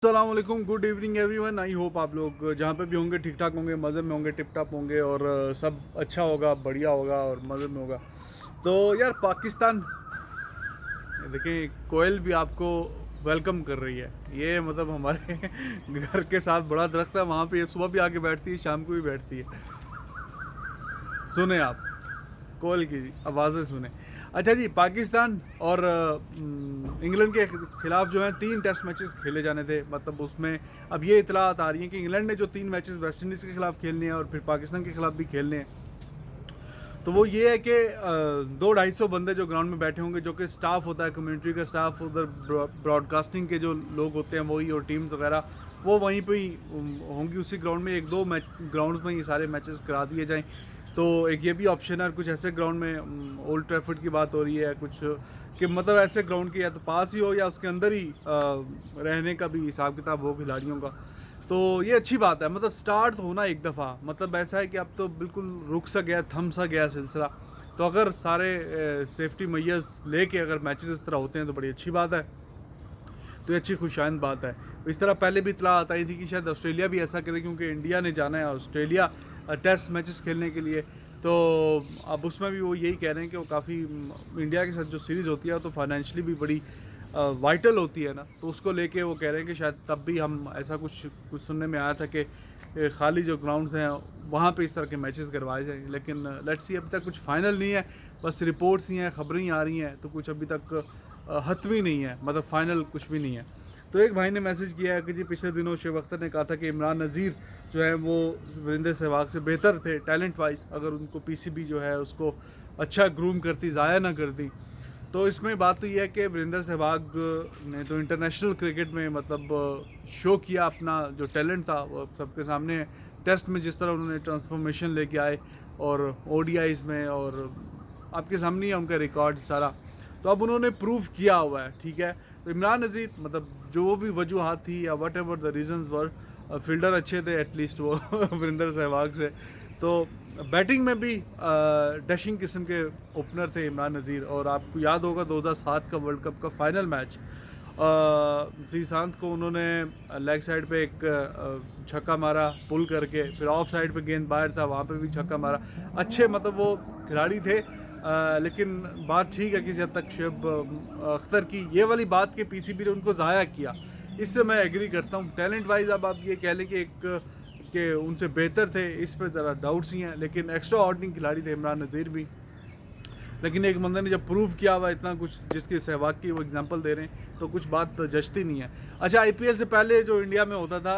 अस्सलामुअलैकुम, good evening everyone. I hope आप लोग जहाँ पे भी होंगे ठीक ठाक होंगे, मज़े में होंगे, टिप टॉप होंगे और सब अच्छा होगा, बढ़िया होगा और मज़े में होगा। तो यार पाकिस्तान देखें, कोयल भी आपको वेलकम कर रही है। ये मतलब हमारे घर के साथ बड़ा दरख्त है, वहाँ पे ये सुबह भी आके बैठती है, शाम को भी बैठती है। सुने आप कोयल की आवाज़ें सुने। अच्छा जी, पाकिस्तान और इंग्लैंड के खिलाफ जो है 3 टेस्ट मैचेस खेले जाने थे। मतलब उसमें अब ये इतलात आ रही है कि इंग्लैंड ने जो 3 मैचेस वेस्ट इंडीज़ के खिलाफ खेलने हैं और फिर पाकिस्तान के खिलाफ भी खेलने हैं, तो वो ये है कि 200-250 बंदे जो ग्राउंड में बैठे होंगे, जो कि स्टाफ होता है, कम्युनिटी का स्टाफ, उधर ब्रॉडकास्टिंग के जो लोग होते हैं वही, और टीम्स वगैरह वो वहीं पे ही होंगी उसी ग्राउंड में। 1-2 मैच ग्राउंड्स में ये सारे मैचेस करा दिए जाएं। तो एक ये भी ऑप्शन है। कुछ ऐसे ग्राउंड में ओल्ड ट्रैफर्ड की बात हो रही है कुछ, कि मतलब ऐसे ग्राउंड के या तो पास ही हो या उसके अंदर ही रहने का भी हिसाब किताब हो खिलाड़ियों का। तो ये अच्छी बात है। मतलब स्टार्ट होना एक दफ़ा, मतलब ऐसा है कि अब तो बिल्कुल रुक सा गया, थम सा गया सिलसिला। तो अगर सारे सेफ्टी मैयर्स लेके अगर मैचेस इस तरह होते हैं तो बड़ी अच्छी बात है। तो ये अच्छी खुशाइंद बात है। इस तरह पहले भी इतला आई थी कि शायद ऑस्ट्रेलिया भी ऐसा करे, क्योंकि इंडिया ने जाना है ऑस्ट्रेलिया टेस्ट मैचेस खेलने के लिए। तो अब उसमें भी वो यही कह रहे हैं कि वो काफ़ी इंडिया के साथ जो सीरीज़ होती है तो फाइनेंशियली भी बड़ी वाइटल होती है ना, तो उसको लेके वो कह रहे हैं कि शायद तब भी हम ऐसा कुछ कुछ सुनने में आया था कि खाली जो ग्राउंड्स हैं वहाँ पे इस तरह के मैचेस करवाए जाएँ। लेकिन लेट्स सी, अभी तक कुछ फाइनल नहीं है, बस रिपोर्ट्स ही हैं, खबरें ही आ रही हैं, तो कुछ अभी तक हतमी नहीं है, मतलब फाइनल कुछ भी नहीं है। तो एक भाई ने मैसेज किया है कि जी पिछले दिनों शुएब अख्तर ने कहा था कि इमरान नज़ीर जो है वो वीरेंद्र सहवाग से बेहतर थे टैलेंट वाइज, अगर उनको पीसीबी जो है उसको अच्छा ग्रूम करती, ज़ाया ना करती। तो इसमें बात तो ये है कि वीरेंद्र सहवाग ने तो इंटरनेशनल क्रिकेट में मतलब शो किया अपना जो टैलेंट था वो सबके सामने। टेस्ट में जिस तरह उन्होंने ट्रांसफॉर्मेशन लेके आए और ओडीआईज़ में, और आपके सामने ही है उनका रिकॉर्ड सारा। तो अब उन्होंने प्रूव किया हुआ है, ठीक है। तो इमरान नज़ीर मतलब जो भी वजूहात थी या what ever the reasons were, fielder अच्छे थे एटलीस्ट वो वीरेंद्र सहवाग से। तो बैटिंग में भी डैशिंग किस्म के ओपनर थे इमरान नज़ीर। और आपको याद होगा 2007 का वर्ल्ड कप का फाइनल मैच, श्रीशांत को उन्होंने लेग साइड पे एक छक्का मारा पुल करके, फिर ऑफ साइड पे गेंद बाहर था, वहाँ पे भी छक्का मारा। अच्छे मतलब वो खिलाड़ी थे। लेकिन बात ठीक है किसी हद तक शुएब अख्तर की, ये वाली बात कि पीसीबी ने उनको ज़ाया किया, इससे मैं एग्री करता हूँ। टैलेंट वाइज अब आप ये कह लें कि एक कि उनसे बेहतर थे, इस पर ज़रा डाउट्स ही हैं। लेकिन एक्स्ट्रा ऑर्डिनरी खिलाड़ी थे इमरान नज़ीर भी। लेकिन एक बंदे ने जब प्रूव किया हुआ इतना कुछ, जिसके सहवाग की वो एग्जांपल दे रहे हैं, तो कुछ बात तो जचती नहीं है। अच्छा, आईपीएल से पहले जो इंडिया में होता था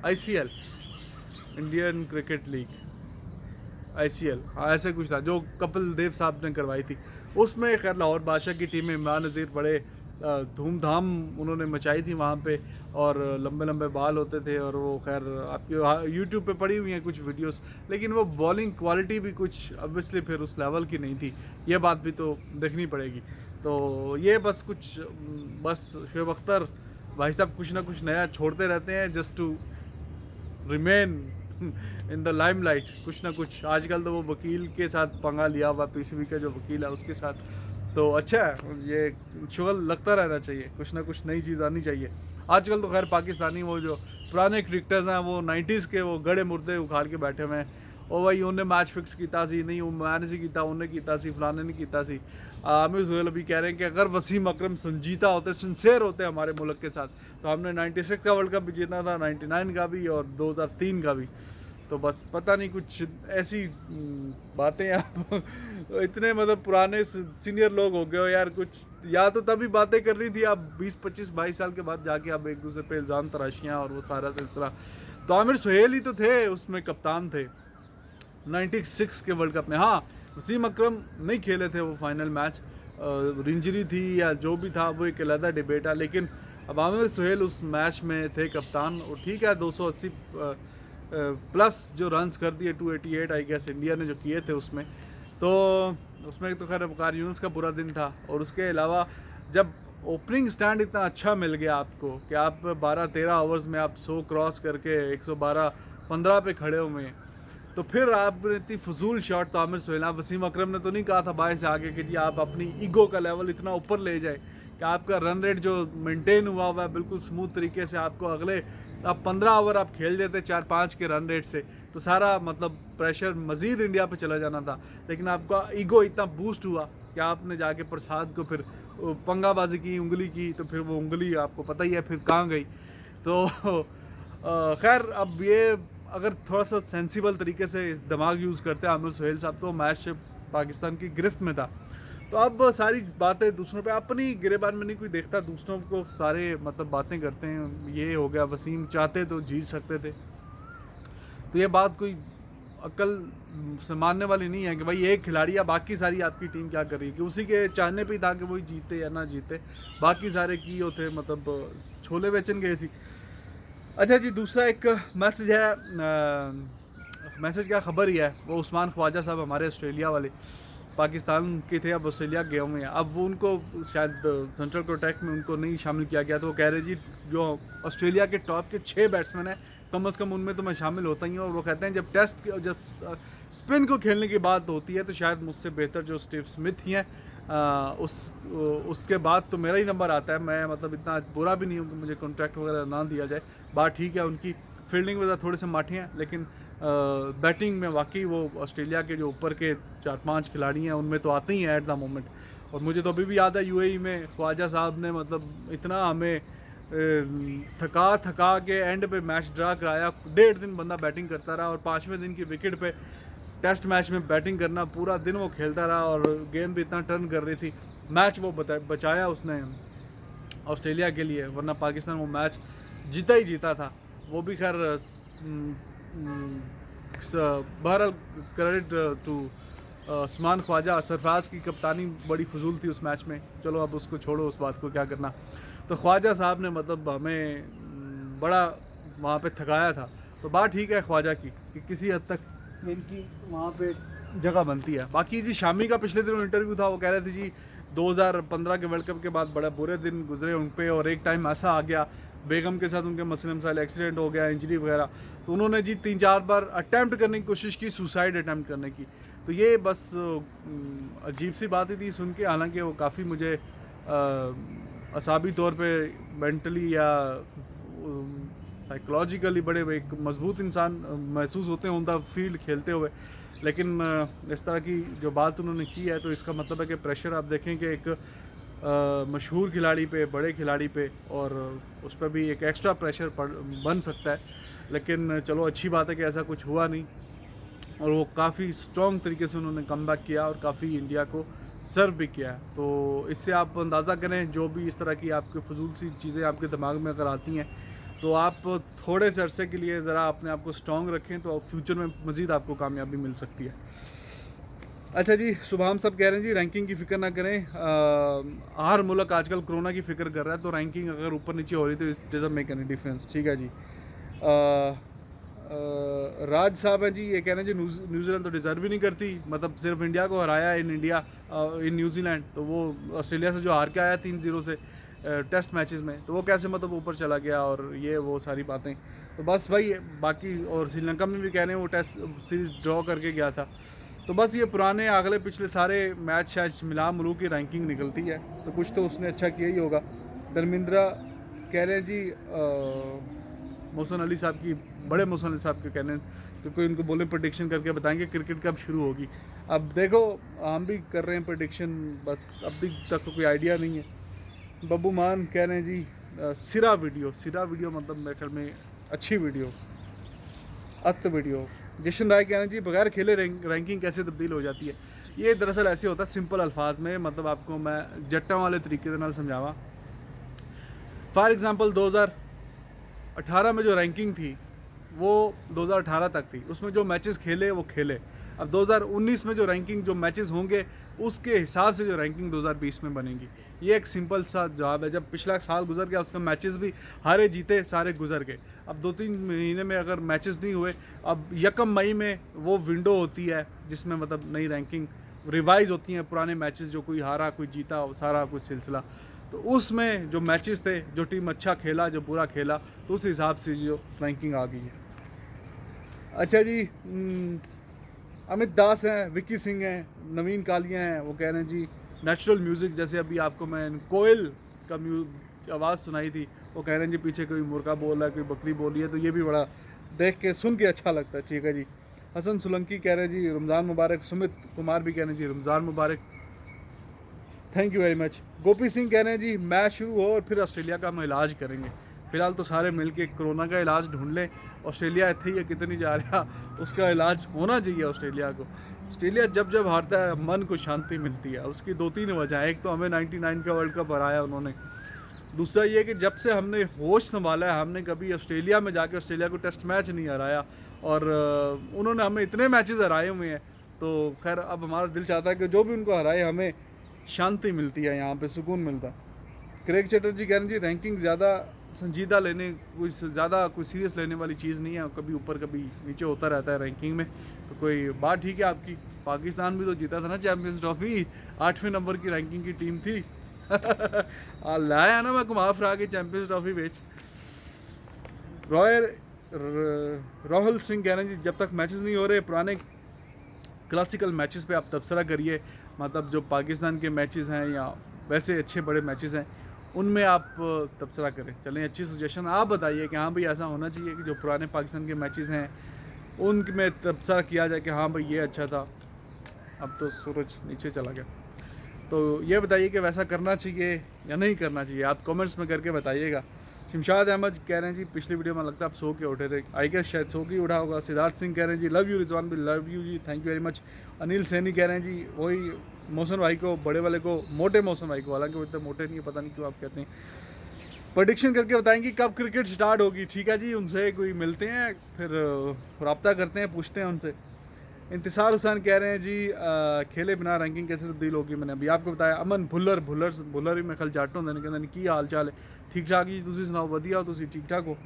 ICL, Indian cricket league, ICL, हाँ ऐसे कुछ था, जो कपिल देव साहब ने करवाई थी। उसमें खैर लाहौर बादशाह की टीम में इमरान नज़ीर बड़े धूमधाम उन्होंने मचाई थी वहाँ पे, और लंबे लंबे बाल होते थे, और वो खैर आपके यूट्यूब पे पड़ी हुई हैं कुछ वीडियोस। लेकिन वो बॉलिंग क्वालिटी भी कुछ ऑब्वियसली फिर उस लेवल की नहीं थी, ये बात भी तो देखनी पड़ेगी। तो ये बस कुछ बस शुएब अख्तर भाई साहब कुछ ना कुछ नया छोड़ते रहते हैं just to remain in the limelight. कुछ ना कुछ आजकल तो वो वकील के साथ पंगा लिया हुआ, पीसीबी का जो वकील है उसके साथ। तो अच्छा है, ये शुगल लगता रहना चाहिए, कुछ ना कुछ नई चीज़ आनी चाहिए। आजकल तो खैर पाकिस्तानी वो जो पुराने क्रिकेटर्स हैं वो 90s के वो गड़े मुर्दे उखाड़ के बैठे हुए हैं। और भाई उन्हें मैच फिक्स किया सी नहीं, मैं नहीं किया, उन्हें किया सी, फलाने ने किया सी। आमिर सुहेल अभी कह रहे हैं कि अगर वसीम अकरम संजीदा होते, सिंसेयर होते हमारे मुल्क के साथ, तो हमने 96 का वर्ल्ड कप भी जीतना था, 99 का भी और 2003 का भी। तो बस पता नहीं कुछ ऐसी बातें आप इतने मतलब पुराने सीनियर लोग हो गए हो यार, कुछ या तो तभी बातें कर रही थी, आप 20-25-22 साल के बाद जाके आप एक दूसरे पे इल्ज़ाम तराशियाँ और वो सारा सिलसिला। तो आमिर सुहेल ही तो थे उसमें, कप्तान थे 96 के वर्ल्ड कप में। हाँ, वसीम अकरम नहीं खेले थे वो फाइनल मैच, इंजरी थी या जो भी था वो एक अलग डिबेट है। लेकिन अब आमिर सुहेल उस मैच में थे कप्तान, और ठीक है 280 प्लस जो रन्स कर दिए, 288 आई गेस इंडिया ने जो किए थे उसमें। तो उसमें तो खैर वकार यूनुस का बुरा दिन था। और उसके अलावा जब ओपनिंग स्टैंड इतना अच्छा मिल गया आपको कि आप 12-13 ओवर्स में आप 100 क्रॉस करके 112-15 पे खड़े हुए हैं, तो फिर आपने इतनी फजूल शॉट तो आमिर सुहेल, वसीम अकरम ने तो नहीं कहा था बाएं से आगे कि जी आप अपनी ईगो का लेवल इतना ऊपर ले जाए कि आपका रन रेट जो मेंटेन हुआ हुआ है बिल्कुल स्मूथ तरीके से, आपको अगले अब 15 ओवर आप खेल देते 4-5 के रन रेट से तो सारा मतलब प्रेशर मज़ीद इंडिया पे चला जाना था, लेकिन आपका ईगो इतना बूस्ट हुआ कि आपने जाके प्रसाद को फिर पंगाबाजी की, उंगली की, तो फिर वो उंगली आपको पता ही है फिर कहाँ गई। तो खैर अब ये अगर थोड़ा सा सेंसिबल तरीके से दिमाग यूज़ करते हैं आमिर सुहेल साहब, तो मैच पाकिस्तान की गिरफ्त में था। तो अब सारी बातें दूसरों पे, अपनी गिरेबान में नहीं कोई देखता, दूसरों को सारे मतलब बातें करते हैं। ये हो गया, वसीम चाहते तो जीत सकते थे, तो ये बात कोई अक्ल से मानने वाली नहीं है कि भाई एक खिलाड़ी या बाकी सारी आपकी टीम क्या कर रही है, कि उसी के चाहने पे ही था कि वही जीते या ना जीते, बाकी सारे की होते मतलब छोले बेचन गए सी। अच्छा जी, दूसरा एक मैसेज है, मैसेज क्या खबर ही है, वो उस्मान ख्वाजा साहब हमारे ऑस्ट्रेलिया वाले पाकिस्तान के थे, अब ऑस्ट्रेलिया गए हुए हैं। अब वो उनको शायद सेंट्रल प्रोटेक्ट में उनको नहीं शामिल किया गया, तो वो कह रहे जी जो ऑस्ट्रेलिया के टॉप के 6 बैट्समैन हैं कम अज़ कम उनमें तो मैं शामिल होता ही हूँ। और वो कहते हैं जब स्पिन को खेलने की बात होती है तो शायद मुझसे बेहतर जो स्टीव स्मिथ ही हैं, उसके बाद तो मेरा ही नंबर आता है। मैं मतलब इतना बुरा भी नहीं हूँ कि मुझे कॉन्ट्रैक्ट वगैरह ना दिया जाए, बात ठीक है। उनकी फील्डिंग वगैरह थोड़े से माठे हैं, लेकिन बैटिंग में वाकई वो ऑस्ट्रेलिया के जो ऊपर के 4-5 खिलाड़ी हैं उनमें तो आते ही हैं एट द मोमेंट। और मुझे तो अभी भी याद है यूएई में ख्वाजा साहब ने मतलब इतना हमें थका के एंड पे मैच ड्रा कराया। 1.5 दिन बंदा बैटिंग करता रहा और 5वें दिन की विकेट पे टेस्ट मैच में बैटिंग करना, पूरा दिन वो खेलता रहा और गेंद भी इतना टर्न कर रही थी। मैच वो बचाया उसने ऑस्ट्रेलिया के लिए, वरना पाकिस्तान वो मैच जीता ही जीता था। वो भी खैर बहरहाल क्रेडिट टू उस्मान ख्वाजा। सरफराज की कप्तानी बड़ी फजूल थी उस मैच में, चलो अब उसको छोड़ो, उस बात को क्या करना। तो ख्वाजा साहब ने मतलब हमें बड़ा वहाँ पे थकाया था। तो बात ठीक है ख्वाजा की कि किसी हद तक इनकी वहाँ पे जगह बनती है। बाकी जी शामी का पिछले दिनों इंटरव्यू था, वो कह रहे थे जी 2015 के वर्ल्ड कप के बाद बड़े बुरे दिन गुजरे उन पे, और एक टाइम ऐसा आ गया बेगम के साथ उनके मसले मसाइल, एक्सीडेंट हो गया, इंजरी वगैरह, तो उन्होंने जी 3-4 बार अटैम्प्ट करने की कोशिश की, सुसाइड अटैम्प्ट करने की। तो ये बस अजीब सी बात ही थी सुन के, हालांकि वो काफ़ी मुझे असाबी तौर पे मेंटली या साइकोलॉजिकली बड़े एक मजबूत इंसान महसूस होते हैं उन द फील्ड खेलते हुए। लेकिन इस तरह की जो बात उन्होंने की है, तो इसका मतलब है कि प्रेशर आप देखें कि एक मशहूर खिलाड़ी पे, बड़े खिलाड़ी पे, और उस पर भी एक एक्स्ट्रा प्रेशर बन सकता है। लेकिन चलो अच्छी बात है कि ऐसा कुछ हुआ नहीं, और वो काफ़ी स्ट्रॉन्ग तरीके से उन्होंने कम बैक किया और काफ़ी इंडिया को सर्व भी किया है। तो इससे आप अंदाज़ा करें, जो भी इस तरह की आपके फजूल सी चीज़ें आपके दिमाग में अगर आती हैं, तो आप थोड़े से अरसे के लिए ज़रा अपने आप को स्ट्रॉन्ग रखें, तो फ्यूचर में मज़ीद आपको कामयाबी मिल सकती है। अच्छा जी, सुभाम साहब कह रहे हैं जी रैंकिंग की फ़िक्र ना करें, हर मुल्क आजकल कोरोना की फ़िक्र कर रहा है, तो रैंकिंग अगर ऊपर नीचे हो रही तो इस डजंट मेक एनी डिफरेंस। ठीक है जी। राज साहब है जी, ये कह रहे हैं जी न्यूजीलैंड तो डिज़र्व ही नहीं करती, मतलब सिर्फ इंडिया को हराया इन इंडिया इन न्यूजीलैंड, तो वो ऑस्ट्रेलिया से जो हार के आया 3-0 से टेस्ट मैचेस में, तो वो कैसे मतलब ऊपर चला गया, और ये वो सारी बातें। तो बस भाई, बाकी और श्रीलंका में भी कह रहे हैं वो टेस्ट सीरीज़ ड्रॉ करके गया था। तो बस ये पुराने अगले पिछले सारे मैच शायद मिला मिलू की रैंकिंग निकलती है, तो कुछ तो उसने अच्छा किया ही होगा। धर्मेंद्रा कह रहे हैं जी मोहसिन अली साहब की, बड़े मोहसिन अली साहब के कहने, तो कोई उनको बोले प्रेडिक्शन करके बताएंगे क्रिकेट कब शुरू होगी। अब देखो हम भी कर रहे हैं प्रेडिक्शन, बस अभी तक तो कोई आइडिया नहीं है। बब्बू मान कह रहे हैं जी सिरा वीडियो मतलब मेरे ख्याल में अच्छी वीडियो, अत वीडियो। जशन राय कह रहे हैं जी बगैर खेले रैंकिंग कैसे तब्दील हो जाती है। ये दरअसल ऐसे होता है सिंपल अल्फाज में, मतलब आपको मैं जट्टा वाले तरीके से नाल समझावा। फॉर एग्जांपल 2018 में जो रैंकिंग थी वो 2018 तक थी, उसमें जो मैचेस खेले वो खेले। अब 2019 में जो रैंकिंग, जो मैचेस होंगे उसके हिसाब से जो रैंकिंग 2020 में बनेगी। ये एक सिंपल सा जवाब है। जब पिछला साल गुजर गया, उसका मैचेस भी हारे जीते सारे गुजर गए। अब 2-3 महीने में अगर मैचेस नहीं हुए, अब 1 मई में वो विंडो होती है जिसमें मतलब नई रैंकिंग रिवाइज होती हैं, पुराने मैचेस जो कोई हारा कोई जीता सारा कुछ सिलसिला, तो उसमें जो मैचेस थे, जो टीम अच्छा खेला जो बुरा खेला, तो उस हिसाब से जो रैंकिंग आ गई है। अच्छा जी, अमित दास हैं, विक्की सिंह हैं, नवीन कालिया हैं, वो कह रहे हैं जी नेचुरल म्यूज़िक, जैसे अभी आपको मैं कोयल का आवाज़ सुनाई थी, वो कह रहे हैं जी पीछे कोई मुर्गा बोल रहा है, कोई बकरी बोल रही है, तो ये भी बड़ा देख के सुन के अच्छा लगता है। ठीक है जी। हसन सोलंकी कह रहे हैं जी रमज़ान मुबारक। सुमित कुमार भी कह रहे हैं जी रमज़ान मुबारक, थैंक यू वेरी मच। गोपी सिंह कह रहे हैं जी मैच शुरू हो और फिर ऑस्ट्रेलिया का हम इलाज करेंगे। फिलहाल तो सारे मिलके कोरोना का इलाज ढूंढ लें। ऑस्ट्रेलिया इतने ही है कितनी जा रहा, उसका इलाज होना चाहिए ऑस्ट्रेलिया को। ऑस्ट्रेलिया जब जब हारता है मन को शांति मिलती है, उसकी 2-3 वजह है। एक तो हमें 99 का वर्ल्ड कप हराया उन्होंने, दूसरा ये कि जब से हमने होश संभाला है हमने कभी ऑस्ट्रेलिया में जाके ऑस्ट्रेलिया को टेस्ट मैच नहीं हराया, और उन्होंने हमें इतने मैचेस हराए हुए हैं। तो खैर अब हमारा दिल चाहता है कि जो भी उनको हराए हमें शांति मिलती है, यहाँ पे सुकून मिलता है। क्रेग चटर्जी कह रहे हैं जी रैंकिंग ज़्यादा संजीदा लेने, कोई ज़्यादा कोई सीरियस लेने वाली चीज़ नहीं है, कभी ऊपर कभी नीचे होता रहता है रैंकिंग में। तो कोई बात ठीक है आपकी। पाकिस्तान भी तो जीता था ना चैम्पियंस ट्रॉफी, 8वें नंबर की रैंकिंग की टीम थी। लाया ना मैं घुमा फिरा के चैम्पियंस ट्रॉफी बेच। राहुल सिंह कह रहे हैं जी जब तक मैचेस नहीं हो रहे पुराने क्लासिकल मैचेस पे आप तबसरा करिए, मतलब जो पाकिस्तान के मैचेस हैं या वैसे अच्छे बड़े मैचेस हैं उनमें आप तबसरा करें। चलें, अच्छी सजेशन आप बताइए कि हाँ भाई ऐसा होना चाहिए कि जो पुराने पाकिस्तान के मैचेस हैं उनमें तबसरा किया जाए कि हाँ भाई ये अच्छा था। अब तो सूरज नीचे चला गया, तो ये बताइए कि वैसा करना चाहिए या नहीं करना चाहिए, आप कमेंट्स में करके बताइएगा। शमशाद अहमद कह रहे हैं जी पिछली वीडियो में लगता है आप सो के उठे थे, आई गेस शायद सो के उठा होगा। सिद्धार्थ सिंह कह रहे हैं जी लव यू रिजवान भी, love you ji, thank you very much. Anil Saini कह रहे हैं जी वही मौसम भाई को, बड़े वाले को, मोटे मौसम भाई को, हालांकि वो इतने मोटे नहीं है, पता नहीं क्यों आप कहते हैं। प्रेडिक्शन करके बताएंगे कब क्रिकेट स्टार्ट होगी। ठीक है जी, उनसे कोई मिलते हैं फिर रब्ता करते हैं, पूछते हैं उनसे। इंतसार हुसैन कह रहे हैं जी खेले बिना रैंकिंग कैसे तब्दील होगी, मैंने अभी आपको बताया। अमन भुल्लर ही मैं कल जाटो देने कहते की हाल चाल है, ठीक ठाक जी, तुम सुनाओ वधिया हो, तुम ठीक ठाक हो।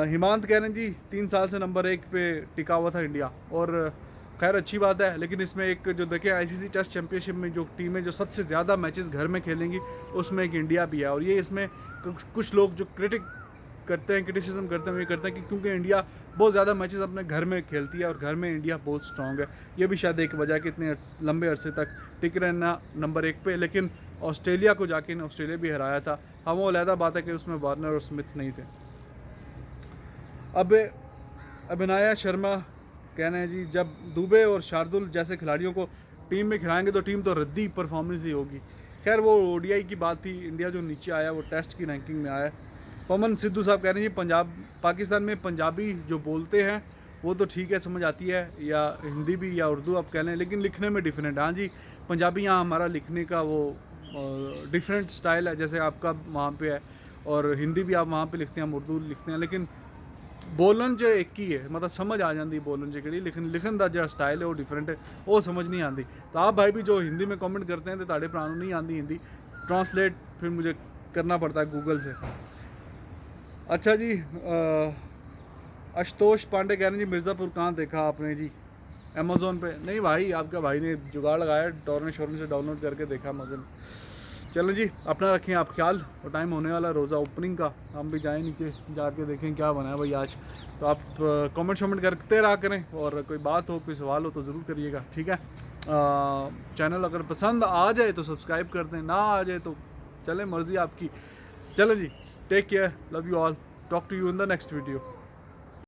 हिमांत कह रहे हैं जी 3 साल से नंबर 1 पे टिका हुआ था इंडिया, और खैर अच्छी बात है, लेकिन इसमें एक जो देखें आईसीसी टेस्ट चैंपियनशिप में जो टीमें जो सबसे ज़्यादा मैचेस घर में खेलेंगी उसमें एक इंडिया भी है। और ये इसमें कुछ लोग जो क्रिटिसिज्म करते हैं, ये करते हैं कि क्योंकि इंडिया बहुत ज़्यादा मैचेस अपने घर में खेलती है और घर में इंडिया बहुत स्ट्रॉन्ग है, ये भी शायद एक वजह है कि इतने लंबे अरसे तक टिक रहना नंबर 1 पे। लेकिन ऑस्ट्रेलिया को जाके ऑस्ट्रेलिया भी हराया था, हाँ वो अलहदा बात है कि उसमें वार्नर और स्मिथ नहीं थे। अब अभिनया शर्मा कहना है जी जब दुबे और शार्दुल जैसे खिलाड़ियों को टीम में खिलाएंगे तो टीम तो रद्दी परफॉर्मेंस ही होगी। खैर वो ओडीआई की बात थी, इंडिया जो नीचे आया वो टेस्ट की रैंकिंग में आया। पवन सिद्धू साहब कह रहे हैं जी पाकिस्तान में पंजाबी जो बोलते हैं वो तो ठीक है, समझ आती है, या हिंदी भी या उर्दू आप कह लें, लेकिन लिखने में डिफरेंट है। हाँ जी, पंजाबी यहाँ हमारा लिखने का वो डिफरेंट स्टाइल है, जैसे आपका वहाँ पे है, और हिंदी भी आप वहाँ पे लिखते हैं, हम उर्दू लिखते हैं, लेकिन बोलन जो एक ही है, मतलब समझ आ जाती बोलन जो कि, लेकिन लिखन का जो स्टाइल है वो डिफरेंट है, वो समझ नहीं आती। तो आप भाई भी जो हिंदी में कमेंट करते हैं तो ताड़े भरा नहीं आती हिंदी, ट्रांसलेट फिर मुझे करना पड़ता है गूगल से। अच्छा जी, आशुतोष पांडे कह रहे हैं जी मिर्ज़ापुर कहाँ देखा आपने जी, अमेज़ोन पे? नहीं भाई, आपका भाई ने जुगाड़ लगाया, टॉर्रेंट शोरेंट से डाउनलोड करके देखा अमेज़ोन। चलो जी, अपना रखें आप ख्याल, और टाइम होने वाला रोज़ा ओपनिंग का, हम भी जाएं नीचे जाके देखें क्या बना है भाई आज। तो आप कमेंट शमेंट करते रहा करें, और कोई बात हो कोई सवाल हो तो ज़रूर करिएगा, ठीक है। चैनल अगर पसंद आ जाए तो सब्सक्राइब कर दें, ना आ जाए तो चले मर्ज़ी आपकी। चलो जी, take care, love you all, talk to you in the next video.